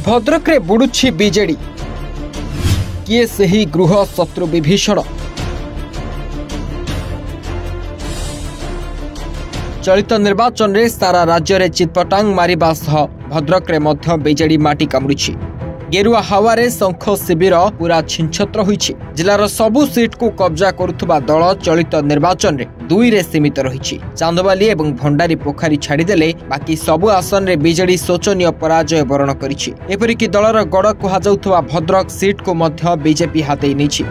भद्रक रे बुड़ुछि बीजेडी किए सही गृह शत्रु विभीषण। चलित निर्वाचन रे सारा राज्य रे चितपटांग मारिबा सह भद्रक रे मध्य बीजेडी माटी कामुड़ी। गेरुआ हावारे शंख शिविर पूरा छिंछत्र होइछि। जिलार सबु सीट को कब्जा करुथुबा दल चलित निर्वाचन रे 2 रे सीमित रहिछि। चांदबाली एवं भंडारी पोखरी छाड़ीदेले बाकी सबु आसन रे बीजेडी शोचनीय पराजय वरण करिछि। एपरिकी दलर गड़ कुहा जाउथुबा भद्रक सीट को मध्य बीजेपी हातेई नेछि।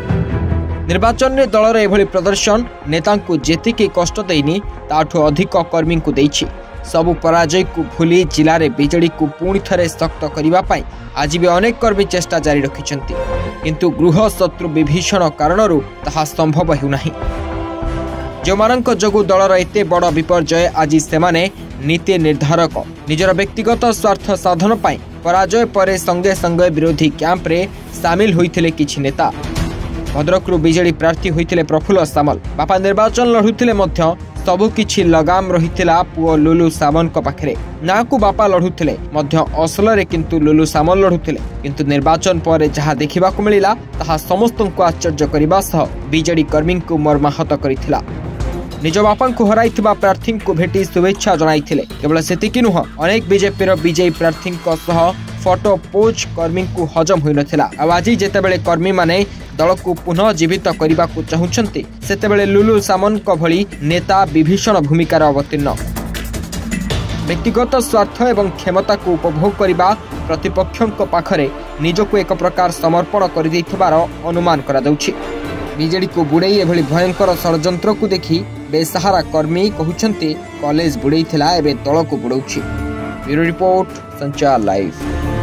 निर्वाचन में दलर एभली प्रदर्शन नेतांकु जेतिकी कष्ट देइनी ताठु अधिक कर्मी को देइछि। सबु पराजय को भूली जिले में बीजेडी को पुणी थे सख्त करने आज भी अनेक कर्मी चेष्टा जारी रखिछन्ति, किंतु गृह शत्रु विभीषण कारणरू ताहा संभव हेउनाही। जो मानक जोगु दलर एते बड़ विपर्जय आज सेमाने नीति निर्धारक निजर व्यक्तिगत स्वार्थ साधन पाई पराजय परे संगे संगे विरोधी कैंप रे सामिल होइथिले किछि नेता। भद्रकरू बीजेडी प्रार्थी होइथिले प्रफुल्ल सामल। बापा निर्वाचन लढुथिले मध्य सबु किछि लगाम रहिथिला पुओ लुलु सामन को पाखरे। ना को बापा लढुथिले मध्य असल रे किंतु लुलु सामल लढुथिले, किंतु निर्वाचन पर जहा देखिबा को मिलिला ताहा समस्तंको आश्चर्य करिबा सह बीजेडी कर्मी को मर्माहत करिथिला। निज बापा को हराइथिबा प्रार्थी को भेटी शुभेच्छा जणाइथिले। केवल सेतिकी नुह, अनेक बीजेपी विजयी प्रार्थी सह फोटो पोज कर्मी को हजम होई नथिला। आज जेतेबेले कर्मी माने दल को पुनः जीवित करने को चाहूंट सेतेबेले लुलु सामन को भली नेता विभीषण भूमिकार अवतीर्ण। व्यक्तिगत स्वार्थ एवं क्षमता को उपभोग करने प्रतिपक्षों पाखरे निजको एक प्रकार समर्पण कर देथिबार अनुमान करा जाउछि। बीजेडी को बुड़े एभली भयंकर षड्यंत्र को देखि बेसहारा कर्मी कहउछन्ति कॉलेज बुड़ेइथिला एबे दल को बुड़ौछि। ब्यूरो रिपोर्ट संचार लाइव।